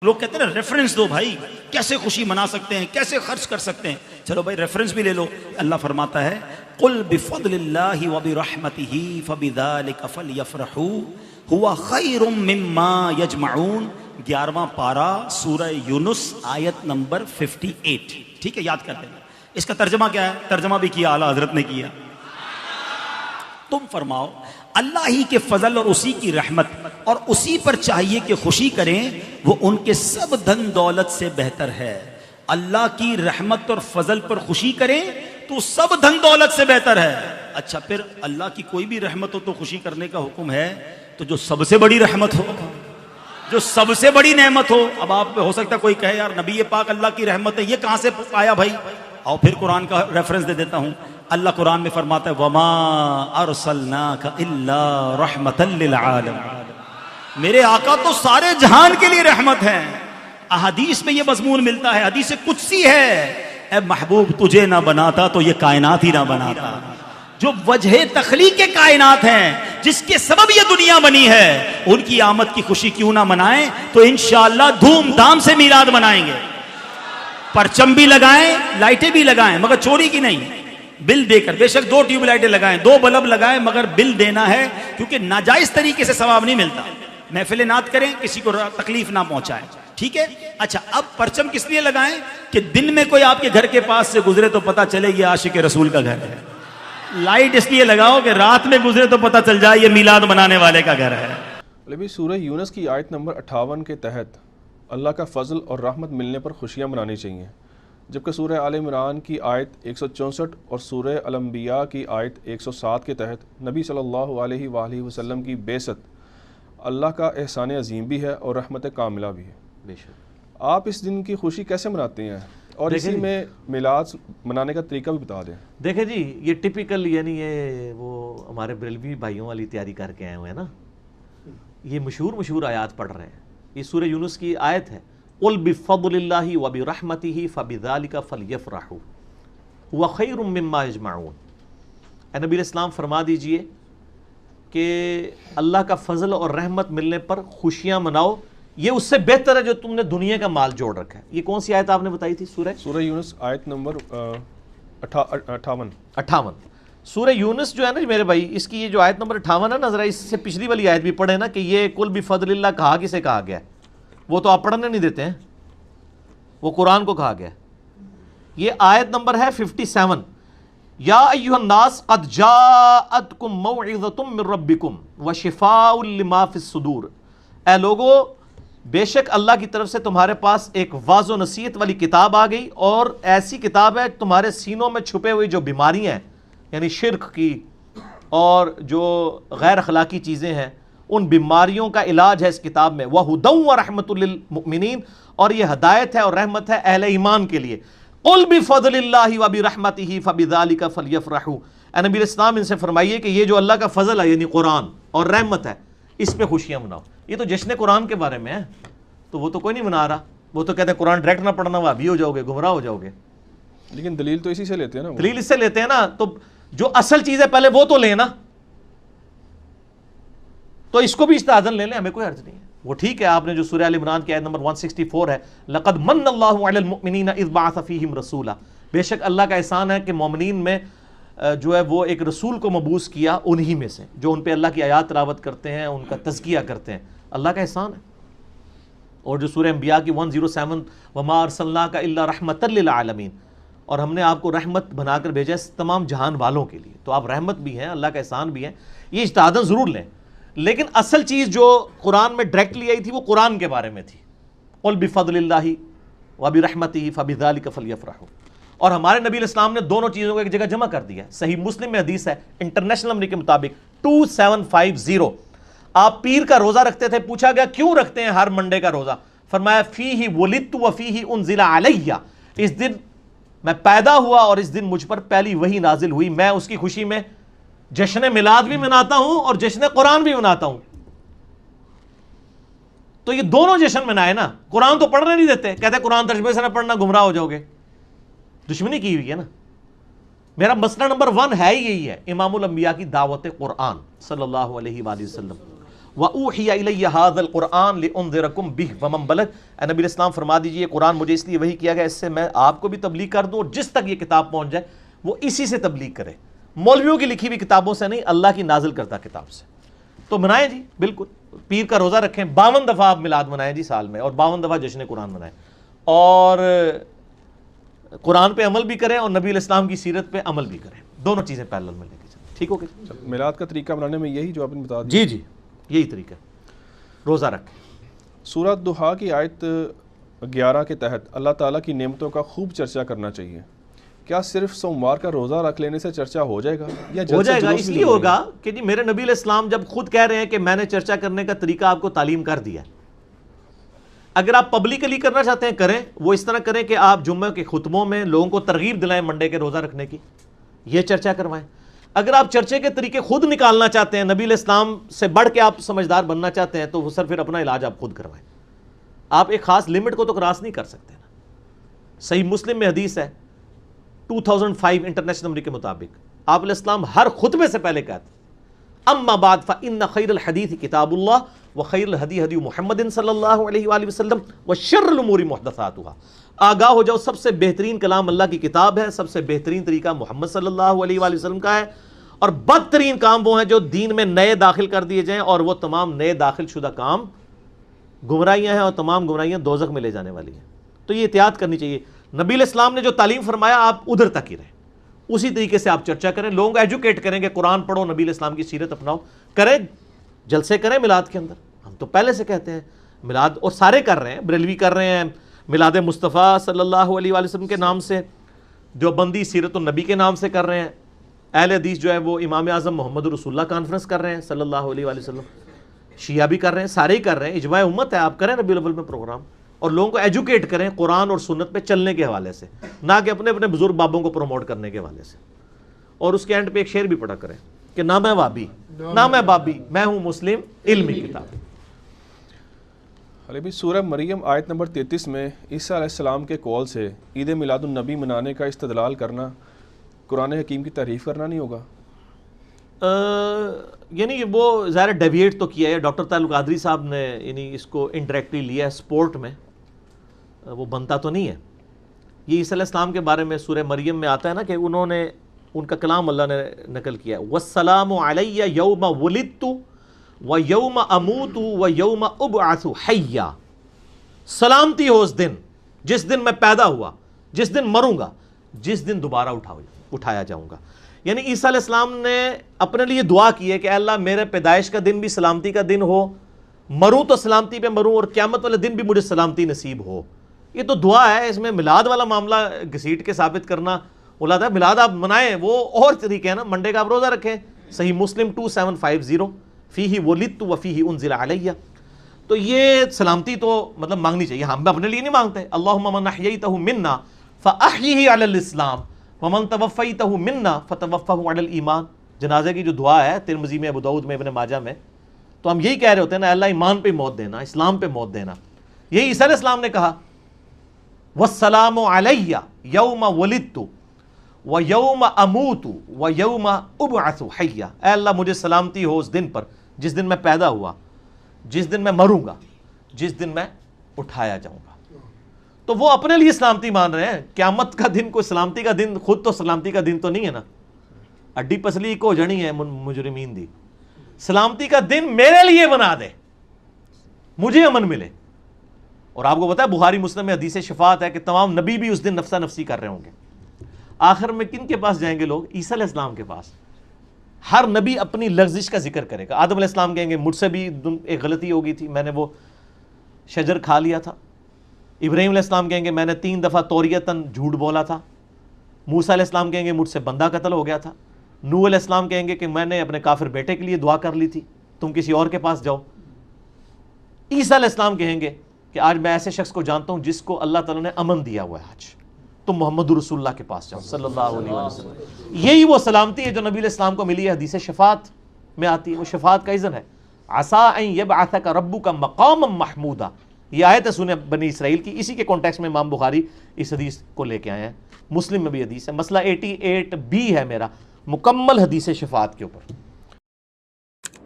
لوگ کہتے ہیں نا ریفرنس دو بھائی، کیسے خوشی منا سکتے ہیں، کیسے خرچ کر سکتے ہیں. چلو بھائی ریفرنس بھی لے لو. اللہ فرماتا ہے قل بفضل اللہ وبرحمتہ فبذلک فلیفرحوا هو خیر مما یجمعون. 11واں پارہ سورہ یونس آیت نمبر 58. ٹھیک ہے، یاد کر لینا. اس کا ترجمہ کیا ہے؟ ترجمہ بھی کیا اعلیٰ حضرت نے کیا. تم فرماؤ اللہ ہی کے فضل اور اسی کی رحمت اور اسی پر چاہیے کہ خوشی کریں، وہ ان کے سب دھن دولت سے بہتر ہے. اللہ کی رحمت اور فضل پر خوشی کریں تو سب دھن دولت سے بہتر ہے. اچھا پھر اللہ کی کوئی بھی رحمت ہو تو خوشی کرنے کا حکم ہے، تو جو سب سے بڑی رحمت ہو، جو سب سے بڑی نعمت ہو. اب آپ ہو سکتا ہے کوئی کہے یار نبی پاک اللہ کی رحمت ہے، یہ کہاں سے آیا بھائی؟ اور پھر قرآن کا ریفرنس دے دیتا ہوں. اللہ قرآن میں فرماتا ہے وَمَا أَرْسَلْنَاكَ إِلَّا رَحْمَةً لِلْعَالَمِينَ. میرے آقا تو سارے جہان کے لیے رحمت ہیں. احادیث میں یہ مضمون ملتا ہے، حدیث قدسی ہے، اے محبوب تجھے نہ بناتا تو یہ کائنات ہی نہ بناتا. جو وجہ تخلیق کائنات ہیں، جس کے سبب یہ دنیا بنی ہے، ان کی آمد کی خوشی کیوں نہ منائیں؟ تو انشاءاللہ دھوم دھام سے میلاد منائیں گے. پرچم بھی لگائیں، لائٹیں بھی لگائیں، مگر چوری کی نہیں، بل دے کر. بے شک 2 ٹیوب لائٹیں لگائیں، 2 بلب لگائیں، مگر بل دینا ہے، کیونکہ ناجائز طریقے سے ثواب نہیں ملتا. محفل نعت کریں، کسی کو تکلیف نہ پہنچائیں. ٹھیک ہے. اچھا اب پرچم کس لیے لگائیں؟ کہ دن میں کوئی آپ کے گھر کے پاس سے گزرے تو پتا چلے یہ عاشق رسول کا گھر ہے. لائٹ اس لیے لگاؤ کہ رات میں گزرے تو پتا چل جائے یہ میلاد منانے والے کا گھر ہے. سورہ یونس کی آیت نمبر 58 کے تحت اللہ کا فضل اور رحمت ملنے پر خوشیاں منانی چاہیے، جبکہ سورہ آل عمران کی آیت 164 اور سورہ الانبیاء کی آیت 107 کے تحت نبی صلی اللہ علیہ وآلہ وسلم کی بعثت اللہ کا احسان عظیم بھی ہے اور رحمت کاملہ بھی ہے. بے شک. آپ اس دن کی خوشی کیسے مناتے ہیں اور اسی میں میلاد منانے کا طریقہ بھی بتا دیں. دیکھیں جی، یہ ٹپیکل یعنی یہ وہ ہمارے بریلوی بھائیوں والی تیاری کر کے آئے ہوئے ہیں نا، یہ مشہور آیات پڑھ رہے ہیں. یہ سورہ یونس کی آیت ہے قل بفضل اللہ وبرحمتہ فبذلک فلیفرحوا هو خیر مما یجمعون. اے نبی علیہ السلام فرما دیجئے کہ اللہ کا فضل اور رحمت ملنے پر خوشیاں مناؤ، یہ اس سے بہتر ہے جو تم نے دنیا کا مال جوڑ رکھا ہے. یہ کون سی آیت آپ نے بتائی تھی؟ سورہ یونس آیت نمبر 58. سورہ یونس جو ہے نا میرے بھائی، اس کی یہ جو آیت نمبر 58 ہے نا، ذرا اس سے پچھلی والی آیت بھی پڑھیں نا کہ یہ قل بفضل اللہ کہا کسے کہا گیا ہے؟ وہ تو آپ پڑھنے نہیں دیتے ہیں، وہ قرآن کو کہا گیا ہے. یہ آیت نمبر ہے 57. یا ایھا الناس قد جاءتکم موعظۃ من ربکم وشفاء لما فی الصدور. اے لوگو، بے شک اللہ کی طرف سے تمہارے پاس ایک واضح و نصیحت والی کتاب آ گئی، اور ایسی کتاب ہے تمہارے سینوں میں چھپے ہوئی جو بیماریاں ہیں، یعنی شرک کی اور جو غیر اخلاقی چیزیں ہیں، ان بیماریوں کا علاج ہے اس کتاب میں. وَهُدًى وَرَحْمَةٌ لِّلْمُؤْمِنِينَ، اور یہ ہدایت ہے اور رحمت ہے اہل ایمان کے لیے. قُلْ بِفَضْلِ اللَّهِ وَبِرَحْمَتِهِ فَبِذَلِكَ فَلْيَفْرَحُوا. اے نبی علیہ السلام ان سے فرمائیے کہ یہ جو اللہ کا فضل ہے یعنی قرآن اور رحمت ہے، اس پہ خوشیاں مناؤ. یہ تو جشن قرآن کے بارے میں ہے، تو وہ تو کوئی نہیں منا رہا. وہ تو کہتے ہیں قرآن ڈائریکٹ نہ پڑھنا، وہابی ہو جاؤ گے، گمراہ ہو جاؤ گے. لیکن دلیل تو اسی سے لیتے ہیں نا. دلیل اس سے لیتے ہیں نا، تو جو اصل چیز ہے پہلے وہ تو لیں نا. تو اس کو بھی اجتہاداً لے لیں، ہمیں کوئی حرج نہیں ہے. وہ ٹھیک ہے، آپ نے جو سورہ آل عمران کی آیت نمبر 164 ہے لَقَدْ مَنَّ اللَّهُ عَلَى الْمُؤْمِنِينَ إِذْ بَعَثَ فِيهِمْ رَسُولًا. بے شک اللہ کا احسان ہے کہ مومنین میں جو ہے وہ ایک رسول کو مبعوث کیا انہی میں سے جو ان پہ اللہ کی آیات تلاوت کرتے ہیں، ان کا تزکیہ کرتے ہیں. اللہ کا احسان ہے. اور جو سورہ انبیاء کی 107 وَمَا أَرْسَلْنَاكَ إِلَّا رَحْمَةً لِّلْعَالَمِينَ، اور ہم نے آپ کو رحمت بنا کر بھیجا ہے تمام جہان والوں کے لیے. تو آپ رحمت بھی ہیں، اللہ کا احسان بھی ہے. یہ اجتہاداً ضرور لیں، لیکن اصل چیز جو قرآن میں ڈائریکٹلی آئی تھی وہ قرآن کے بارے میں تھی. قُلْ بِفَضْلِ اللَّهِ وَبِرَحْمَتِهِ فَبِذَلِكَ فَلْيَفْرَحُوا. اور ہمارے نبی علیہ السلام نے دونوں چیزوں کو ایک جگہ جمع کر دیا. صحیح مسلم میں حدیث ہے انٹرنیشنل نمبر کے مطابق 2750. آپ پیر کا روزہ رکھتے تھے، پوچھا گیا کیوں رکھتے ہیں ہر منڈے کا روزہ؟ فرمایا فیہ ولدت وفیہ انزل علیہ. اس دن میں پیدا ہوا اور اس دن مجھ پر پہلی وحی نازل ہوئی. میں اس کی خوشی میں جشن میلاد بھی مناتا ہوں اور جشن قرآن بھی مناتا ہوں. تو یہ دونوں جشن منائے نا. قرآن تو پڑھنے نہیں دیتے، کہتے ہیں قرآن ترجمے سے نہ پڑھنا گمراہ ہو جاؤ گے. دشمنی کی ہوئی ہے نا. میرا مسئلہ نمبر 1 ہے یہی ہے، امام الانبیاء کی دعوت قرآن صلی اللہ علیہ وآلہ وسلم. وَأُوحِيَ إِلَيَّ هَذَا الْقُرْآنُ لِأُنذِرَكُم بِهِ وَمَن بَلَغَ، اے نبی علیہ السلام فرما دیجئے قرآن مجھے اس لیے وحی کیا گیا اس سے میں آپ کو بھی تبلیغ کر دوں، اور جس تک یہ کتاب پہنچ جائے وہ اسی سے تبلیغ کرے، مولویوں کی لکھی ہوئی کتابوں سے نہیں، اللہ کی نازل کردہ کتاب سے۔ تو منائیں جی، بالکل پیر کا روزہ رکھیں، 52 دفعہ آپ میلاد منائیں جی سال میں، اور 52 دفعہ جشن قرآن منائیں، اور قرآن پہ عمل بھی کریں اور نبی علیہ السلام کی سیرت پہ عمل بھی کریں، دونوں چیزیں پیرلل میں لے کے چلیں، ٹھیک ہو گیا؟ میلاد کا طریقہ بنانے میں یہی جو آپ نے بتا دیا؟ جی جی یہی طریقہ ہے، روزہ رکھیں۔ سورہ دحا کی آیت 11 کے تحت اللہ تعالیٰ کی نعمتوں کا خوب چرچا کرنا چاہیے، کیا صرف سوموار کا روزہ رکھ لینے سے چرچا ہو جائے گا یا ہو جائے گا؟ اس لیے ہوگا کہ جی میرے نبی علیہ السلام جب خود کہہ رہے ہیں کہ میں نے چرچا کرنے کا طریقہ آپ کو تعلیم کر دیا، اگر آپ پبلکلی کرنا چاہتے ہیں کریں، وہ اس طرح کریں کہ آپ جمعہ کے خطبوں میں لوگوں کو ترغیب دلائیں منڈے کے روزہ رکھنے کی، یہ چرچا کروائیں۔ اگر آپ چرچے کے طریقے خود نکالنا چاہتے ہیں، نبی علیہ السلام سے بڑھ کے آپ سمجھدار بننا چاہتے ہیں، تو وہ سر پھر اپنا علاج آپ خود کروائیں، آپ ایک خاص لمٹ کو تو کراس نہیں کر سکتے نا۔ صحیح مسلم میں حدیث ہے 2005 انٹرنیشنل نمبر کے مطابق، آپ علیہ السلام ہر خطبے سے پہلے کہتے ہیں اما بعد فإن خیر الحدیث کتاب اللہ وخیر الہدی ہدی محمد صلی اللہ علیہ وآلہ وسلم وشر الامور محدثاتها، آگاہ ہو جاؤ سب سے بہترین کلام اللہ کی کتاب ہے، سب سے بہترین طریقہ محمد صلی اللہ علیہ وآلہ وسلم کا ہے، اور بدترین کام وہ ہیں جو دین میں نئے داخل کر دیے جائیں، اور وہ تمام نئے داخل شدہ کام گمراہیاں ہیں، اور تمام گمراہیاں دوزخ میں لے جانے والی ہیں۔ تو یہ احتیاط کرنی چاہیے، نبی علیہ السلام نے جو تعلیم فرمایا آپ ادھر تک ہی رہیں، اسی طریقے سے آپ چرچا کریں، لوگوں کو ایجوکیٹ کریں کہ قرآن پڑھو، نبی علیہ السلام کی سیرت اپناؤ، کریں جلسے کریں میلاد کے اندر، ہم تو پہلے سے کہتے ہیں میلاد، اور سارے کر رہے ہیں، بریلوی کر رہے ہیں میلاد مصطفیٰ صلی اللہ علیہ وآلہ وسلم کے نام سے، دیوبندی سیرت النبی کے نام سے کر رہے ہیں، اہل حدیث جو ہے وہ امام اعظم محمد رسول اللہ کانفرنس کر رہے ہیں صلی اللہ علیہ وآلہ وسلم، شیعہ بھی کر رہے ہیں، سارے ہی کر رہے ہیں، اجماع امت ہے، آپ کریں ربیع الاول میں پروگرام، اور لوگوں کو ایجوکیٹ کریں قرآن اور سنت پہ چلنے کے حوالے سے، نہ کہ اپنے اپنے بزرگ بابوں کو پروموٹ کرنے کے حوالے سے۔ اور اس کے اینڈ پہ ایک شعر بھی پڑھا کریں کہ نہ میں وابی نہ میں بابی، میں ہوں مسلم علمی کتاب۔ علی بھائی سورہ مریم آیت نمبر 33 میں عیسیٰ علیہ السلام کے قول سے عید میلاد النبی منانے کا استدلال کرنا قرآن حکیم کی تعریف کرنا نہیں ہوگا؟ یعنی وہ ظاہر ڈیویٹ تو کیا ہے، ڈاکٹر طاہر القادری صاحب نے یعنی اس کو انڈائریکٹلی لیا ہے سپورٹ میں، وہ بنتا تو نہیں ہے۔ یہ عیسیٰ علیہ السلام کے بارے میں سورہ مریم میں آتا ہے نا کہ انہوں نے، ان کا کلام اللہ نے نقل کیا ہے، وَالسَّلَامُ عَلَيَّ يَوْمَ وُلِدتُّ وَيَوْمَ أَمُوتُ وَيَوْمَ أُبْعَثُ حَيًّا، سلامتی ہو اس دن جس دن میں پیدا ہوا، جس دن مروں گا، جس دن دوبارہ اٹھایا جاؤں گا۔ یعنی عیسیٰ علیہ السلام نے اپنے لیے دعا کی ہے کہ اے اللہ میرے پیدائش کا دن بھی سلامتی کا دن ہو، مروں تو سلامتی پہ مروں، اور قیامت والے دن بھی مجھے سلامتی نصیب ہو۔ یہ تو دعا ہے، اس میں میلاد والا معاملہ گھسیٹ کے ثابت کرنا اولاد ہے، میلاد آپ منائیں وہ اور طریقے ہیں نا، منڈے کا آپ روزہ رکھیں، صحیح مسلم 2750 فیہ ولدت وفیہ انزل علیہ، تو یہ سلامتی تو مطلب مانگنی چاہیے، ہم اپنے لیے نہیں مانگتے، اللہم من احییتہ منا فاحیہ علی الاسلام ومن توفیتہ منا فتوفہ علی الایمان، جنازے کی جو دعا ہے ترمذی میں، ابو داؤد میں، ابن ماجہ میں، تو ہم یہی کہہ رہے ہوتے ہیں نا، اللہ ایمان پہ موت دینا، اسلام پہ موت دینا، یہی عیسیٰ علیہ السلام نے کہا والسلام علیہ یوم ولدت وَيَوْمَ أَمُوتُ وَيَوْمَ أُبْعَثُ حَيًّا، اے اللہ مجھے سلامتی ہو اس دن پر جس دن میں پیدا ہوا، جس دن میں مروں گا، جس دن میں اٹھایا جاؤں گا۔ تو وہ اپنے لیے سلامتی مان رہے ہیں، قیامت کا دن کوئی سلامتی کا دن، خود تو سلامتی کا دن تو نہیں ہے نا، اڈی پسلی کو جڑی ہے مجرمین دی، سلامتی کا دن میرے لیے بنا دے، مجھے امن ملے۔ اور آپ کو پتا ہے بخاری مسلم میں حدیث شفاعت ہے کہ تمام نبی بھی اس دن نفسہ نفسی کر رہے ہوں گے۔ آخر میں کن کے پاس جائیں گے لوگ؟ عیسیٰ علیہ السلام کے پاس۔ ہر نبی اپنی لغزش کا ذکر کرے گا۔ آدم علیہ السلام کہیں گے مجھ سے بھی ایک غلطی ہو گئی تھی، میں نے وہ شجر کھا لیا تھا۔ ابراہیم علیہ السلام کہیں گے میں نے 3 دفعہ توریتاً جھوٹ بولا تھا۔ موسیٰ علیہ السلام کہیں گے مجھ سے بندہ قتل ہو گیا تھا۔ نوح علیہ السلام کہیں گے کہ میں نے اپنے کافر بیٹے کے لیے دعا کر لی تھی، تم کسی اور کے پاس جاؤ۔ عیسیٰ علیہ السلام کہیں گے کہ آج میں ایسے شخص کو جانتا ہوں جس کو اللہ تعالیٰ نے امن دیا ہوا ہے، آج تم محمد رسول اللہ کے پاس جاؤ صلی اللہ علیہ وسلم۔ یہی وہ سلامتی ہے جو نبی علیہ السلام کو ملی ہے، حدیث شفاعت میں آتی ہے، وہ شفاعت کا اذن ہے۔ عسیٰ ان یبعثک ربک مقاما محمودا، یہ آیت ہے سورہ بنی اسرائیل کی، اسی کے کانٹیکسٹ میں امام بخاری اس حدیث کو لے کے آئے ہیں۔ مسلم میں بھی حدیث ہے، مسئلہ 88B ہے میرا، مکمل حدیث شفاعت کے اوپر۔